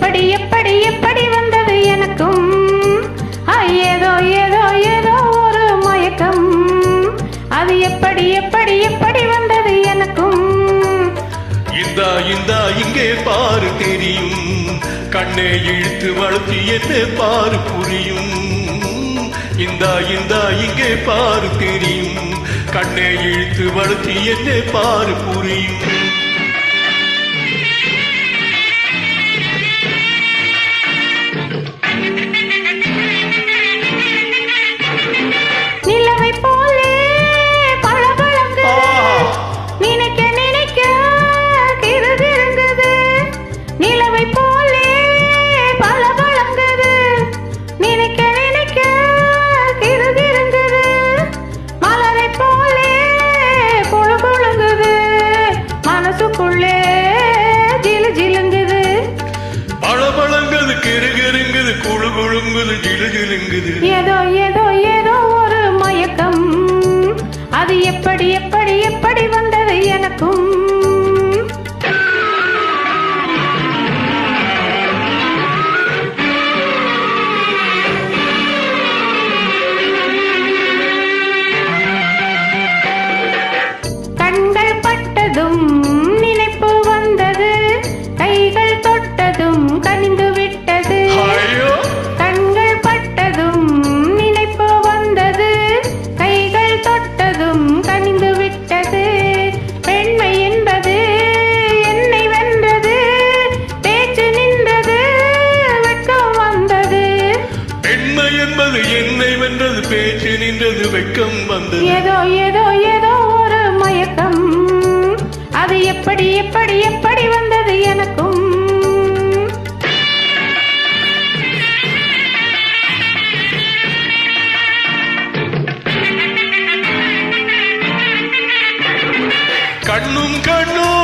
எப்படி எப்படி எப்படி வந்தது எனக்கும் ஏதோ ஏதோ ஏதோ ஒரு மயக்கம் அது எப்படி எப்படி எப்படி வந்தது எனக்கும் இந்தா இந்தா இங்கே பாரு தெரியும் கண்ணை இழுத்து வளர்த்தி என்ன பாரு புரியும் இந்தா இந்தா இங்கே பாரு தெரியும் கண்ணை இழுத்து வளர்த்தி என்ன பாரு புரியும் நிலவை போலே பளபளங்குது நினைக்க நினைக்க கிறுகிறுங்குது நிலவை போலே பளபளங்குது நினைக்க நினைக்க கிறுகிறுங்குது மலரை போலே குழுகுழுங்குது மனசுக்குள்ளே ஜிலு ஜிலுங்குது பளபளங்குது கிறுகிறுங்குது குழு குழுங்குது ஜிலு ஜிலுங்குது ஏதோ ஏதோ ஏதோ ஒரு மயக்கம் அது எப்படி எப்படி எப்படி வந்தது எனக்கும் கண்கள் பட்டதும் நினைப்பு வந்தது கைகள் தொட்டதும் கனிந்து விட்டது கண்கள் பட்டதும் நினைப்பு வந்தது கைகள் தொட்டதும் கனிந்து விட்டது பெண்மை என்பது என்னை வென்றது பேச்சு நின்றது வெட்கம் வந்தது பெண்மை என்பது என்னை வென்றது பேச்சு நின்றது வெட்கம் வந்தது ஏதோ ஏதோ ஏதோ ஒரு மயக்கம் அது எப்படி எப்படி எப்படி வந்தது எனக்கும் கண்ணும் கண்ணும்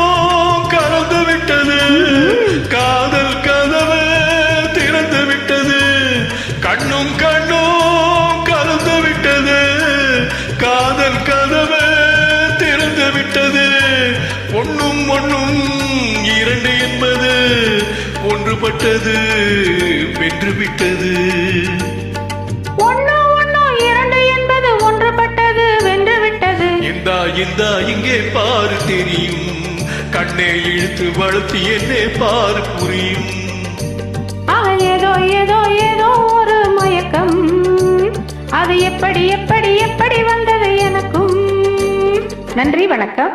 கலந்து விட்டது காதல் கதவு திறந்து விட்டது கண்ணும் கண்ணும் கலந்து விட்டது காதல் கதவு திறந்து விட்டது ஒன்னும் ஒன்னும் இரண்டு என்பது ஒன்றுபட்டது வென்று விட்டது ஒன்னு ஒன்னு இரண்டு என்பது ஒன்றுபட்டது வென்று விட்டது இந்தா இந்தா இங்கே பாரு தெரியும் கண்ணை இழுத்து வளர்த்தி என்னே பாரு புரியும் ஏதோ ஏதோ ஏதோ ஒரு மயக்கம் அது எப்படி எப்படி எப்படி வந்தது எனக்கும் நன்றி வணக்கம்